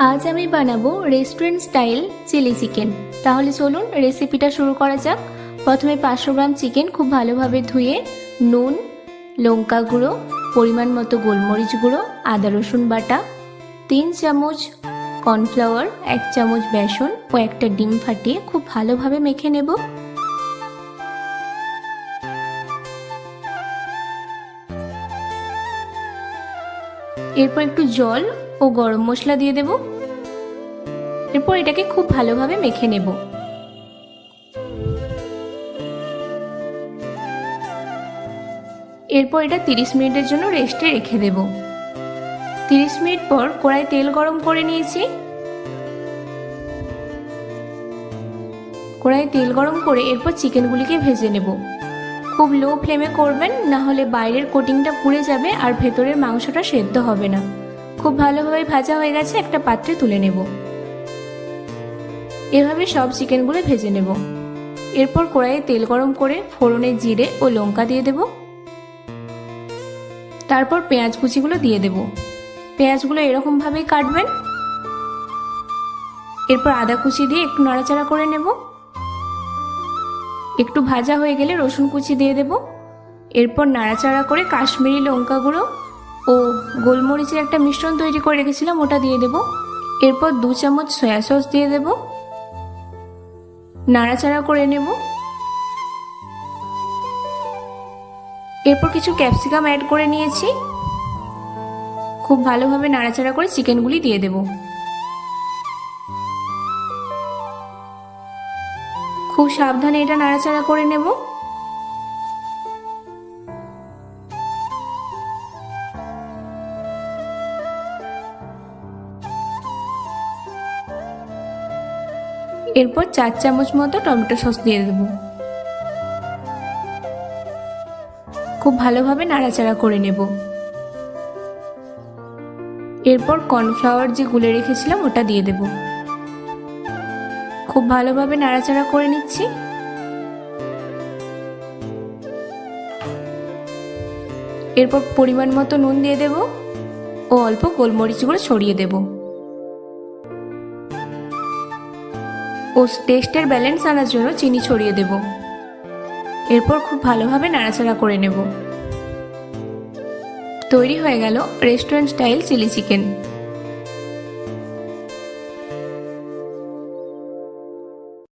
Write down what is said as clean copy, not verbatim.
আজ আমি বানাবো রেস্টুরেন্ট স্টাইল চিলি চিকেন। তাহলে চলুন রেসিপিটা শুরু করা যাক। প্রথমে 500 গ্রাম চিকেন খুব ভালোভাবে ধুয়ে নুন, লঙ্কা গুঁড়ো, পরিমাণ মতো গোলমরিচ গুঁড়ো, আদা রসুন বাটা, 3 চামচ কর্নফ্লাওয়ার, 1 চামচ বেসন ও একটা ডিম ফাটিয়ে খুব ভালোভাবে মেখে নেব। এরপর একটু জল ও গরম মশলা দিয়ে দেব। এরপর এটাকে খুব ভালোভাবে মেখে নেব। এরপর এটা 30 মিনিটের জন্য রেস্টে রেখে দেব। 30 মিনিট পর কড়াই তেল গরম করে নিয়েছি। কড়াই তেল গরম করে এরপর চিকেনগুলিকে ভেজে নেব। খুব লো ফ্লেমে করবেন, না হলে বাইরের কোটিংটা পুড়ে যাবে আর ভেতরের মাংসটা সেদ্ধ হবে না। খুব ভালোভাবে ভাজা হয়ে গেছে, একটা পাত্রে তুলে নেব। এভাবে সব চিকেনগুলো ভেজে নেব। এরপর কড়াইয়ে তেল গরম করে ফোড়নে জিরে ও লঙ্কা দিয়ে দেব। তারপর পেঁয়াজ কুচিগুলো দিয়ে দেব। পেঁয়াজগুলো এরকমভাবেই কাটবেন। এরপর আদা কুচি দিয়ে একটু নাড়াচাড়া করে নেব। একটু ভাজা হয়ে গেলে রসুন কুচি দিয়ে দেব। এরপর নাড়াচাড়া করে কাশ্মীরি লঙ্কা গুঁড়ো ও গোলমরিচের একটা মিশ্রণ তৈরি করে রেখেছিলাম, ওটা দিয়ে দেব। এরপর 2 চামচ সয়া সস দিয়ে দেব। নাড়াচাড়া করে নেব। এরপর কিছু ক্যাপসিকাম অ্যাড করে নিয়েছি। খুব ভালোভাবে নাড়াচাড়া করে চিকেনগুলি দিয়ে দেব। খুব সাবধানে এটা নাড়াচাড়া করে নেব। এরপর 4 চামচ মতো টমেটো সস দিয়ে দেব। খুব ভালোভাবে নাড়াচাড়া করে নেব। এরপর কর্নফ্লাওয়ার যে গুলে রেখেছিলাম ওটা দিয়ে দেব। খুব ভালোভাবে নাড়াচাড়া করে নিচ্ছি। এরপর পরিমাণ মতো নুন দিয়ে দেব ও অল্প গোলমরিচ গুঁড়ো ছড়িয়ে দেব। ও টেস্টের ব্যালেন্স আনার জন্য চিনি ছড়িয়ে দেব। এরপর খুব ভালোভাবে নাড়াচাড়া করে নেব। তৈরি হয়ে গেল রেস্টুরেন্ট স্টাইল চিলি চিকেন।